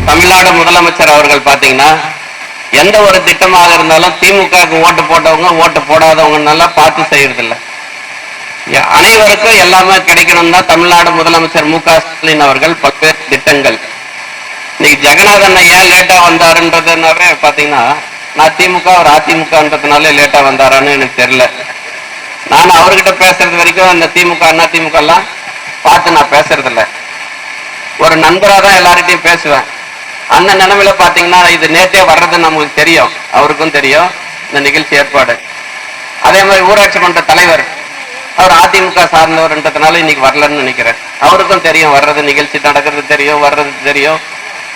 தமிழ்நாடு முதலமைச்சர் அவர்கள் பாத்தீங்கன்னா எந்த ஒரு திட்டமாக இருந்தாலும் திமுகவுக்கு ஓட்டு போட்டவங்க ஓட்டு போடாதவங்க நல்லா பார்த்து செய்யறதில்ல. அனைவருக்கும் எல்லாமே கிடைக்கணும் தான் தமிழ்நாடு முதலமைச்சர் மு.க. ஸ்டாலின் அவர்கள் பல்வேறு திட்டங்கள். இன்னைக்கு ஜெகநாதன் ஏன் லேட்டா வந்தாருன்றதுனாவே பாத்தீங்கன்னா நான் திமுக ஒரு அதிமுகன்றதுனால லேட்டா வந்தாரான்னு எனக்கு தெரியல. நான் அவர்கிட்ட பேசுறது வரைக்கும் அந்த திமுக அண்ணா திமுக எல்லாம் பார்த்து நான் பேசுறது இல்லை. ஒரு நண்பரா தான் எல்லார்கிட்டையும் பேசுவேன். அந்த நிலைமையில பாத்தீங்கன்னா இது நேற்றே வர்றது நமக்கு தெரியும், அவருக்கும் தெரியும் இந்த நிகழ்ச்சி ஏற்பாடு. அதே மாதிரி ஊராட்சி மன்ற தலைவர் அவர் அதிமுக சார்ந்தவர்ன்றதுனால இன்னைக்கு வரலன்னு நினைக்கிறேன். அவருக்கும் தெரியும் வர்றது, நிகழ்ச்சி நடக்கிறது தெரியும், வர்றது தெரியும்.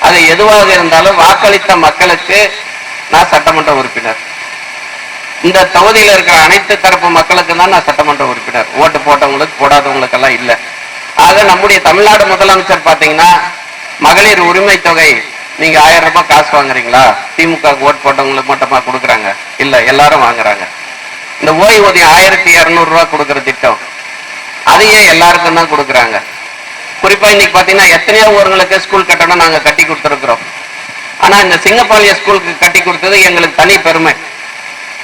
அது எதுவாக இருந்தாலும் வாக்களித்த மக்களுக்கு நான் சட்டமன்ற உறுப்பினர். இந்த தொகுதியில் இருக்கிற அனைத்து தரப்பு மக்களுக்கு தான் நான் சட்டமன்ற உறுப்பினர். ஓட்டு போட்டவங்களுக்கு போடாதவங்களுக்கு எல்லாம் இல்லை. ஆக நம்முடைய தமிழ்நாடு முதலமைச்சர் பாத்தீங்கன்னா மகளிர் உரிமை தொகை நீங்க 1000 ரூபாய் காசு வாங்குறீங்களா? திமுக ஓட்டு போட்டவங்களுக்கு மட்டுமா கொடுக்குறாங்க? இல்ல, எல்லாரும் வாங்குறாங்க. இந்த ஓய்வூதியம் 1200 ரூபாய் கொடுக்குற திட்டம் அதையே எல்லாருக்கும் தான் கொடுக்குறாங்க. குறிப்பா இன்னைக்கு பாத்தீங்கன்னா எத்தனையோ ஊர்களுக்கு ஸ்கூல் கட்டணம் நாங்க கட்டி கொடுத்துருக்கிறோம். ஆனா இந்த சிங்கப்பாளைய ஸ்கூலுக்கு கட்டி கொடுத்தது எங்களுக்கு தனி பெருமை.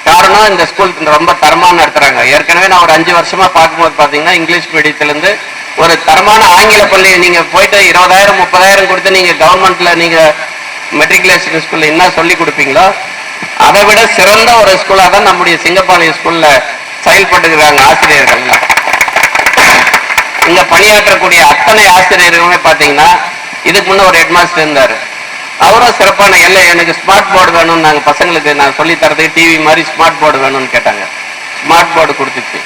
காரணம் இந்த ஸ்கூல் ரொம்ப தரமா நடத்துறாங்க. ஏற்கனவே நான் ஒரு 5 வருஷமா பார்க்கும்போது பாத்தீங்கன்னா இங்கிலீஷ் மீடியத்திலிருந்து ஒரு தரமான ஆங்கில பள்ளி நீங்க போயிட்டு 20,000 30,000 கொடுத்து நீங்க கவர்மெண்ட்ல நீங்க மெட்ரிகுலேஷன் ஸ்கூல்ல என்ன சொல்லி கொடுப்பீங்களோ அதை விட சிறந்த ஒரு ஸ்கூலா தான் நம்முடைய சிங்கப்பாளைய ஸ்கூல்ல செயல்பட்டுக்கிறாங்க ஆசிரியர்கள். இங்க பணியாற்றக்கூடிய அத்தனை ஆசிரியர்களுமே பாத்தீங்கன்னா இதுக்கு முன்ன ஒரு ஹெட்மாஸ்டர் இருந்தாரு. அவரும் சிறப்பான எனக்கு ஸ்மார்ட் போர்டு வேணும்னு நாங்க பசங்களுக்கு நான் சொல்லி தரதுக்கு டிவி மாதிரி ஸ்மார்ட் போர்டு வேணும்னு கேட்டாங்க. ஸ்மார்ட் போர்டு கொடுத்துச்சு.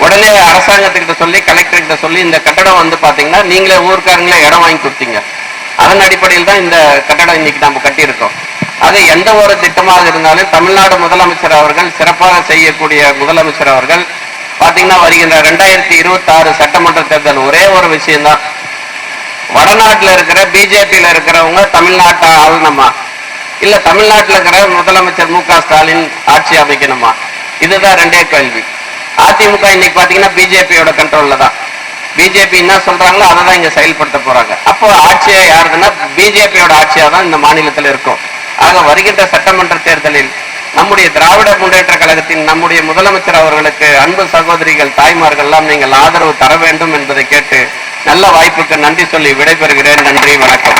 உடனே அரசாங்கத்துக்கிட்ட சொல்லி கலெக்டர்கிட்ட சொல்லி இந்த கட்டடம் பாத்தீங்கன்னா நீங்களே ஊருக்காரங்களே இடம் வாங்கி கொடுத்தீங்க. அதன் அடிப்படையில் தான் இந்த கட்டடம் இன்னைக்கு நம்ம கட்டியிருக்கோம். அது எந்த ஒரு திட்டமாக இருந்தாலும் தமிழ்நாடு முதலமைச்சர் அவர்கள் சிறப்பாக செய்யக்கூடிய முதலமைச்சர் அவர்கள் பாத்தீங்கன்னா வருகின்ற 2026 சட்டமன்ற தேர்தல் ஒரே ஒரு விஷயம்தான், வடநாட்டில் இருக்கிற பிஜேபியில இருக்கிறவங்க தமிழ்நாட்டை ஆளணுமா இல்ல தமிழ்நாட்டில் இருக்கிற முதலமைச்சர் மு.க. ஸ்டாலின் ஆட்சி அமைக்கணுமா? இதுதான் ரெண்டே கேள்வி. அதிமுக இன்னைக்கு பாத்தீங்கன்னா பிஜேபியோட கண்ட்ரோல்ல தான். பிஜேபி என்ன சொல்றாங்களோ அதை தான் இங்க செயல்படுத்த போறாங்க. அப்போ ஆட்சியா யாருதுன்னா பிஜேபியோட ஆட்சியா தான் இந்த மாநிலத்தில் இருக்கும். ஆக வருகின்ற சட்டமன்ற தேர்தலில் நம்முடைய திராவிட முன்னேற்ற கழகத்தின் நம்முடைய முதலமைச்சர் அவர்களுக்கு அன்பு சகோதரிகள் தாய்மார்கள் எல்லாம் நீங்கள் ஆதரவு தர வேண்டும் என்பதை கேட்டு நல்ல வாய்ப்புக்கு நன்றி சொல்லி விடைபெறுகிறேன். நன்றி, வணக்கம்.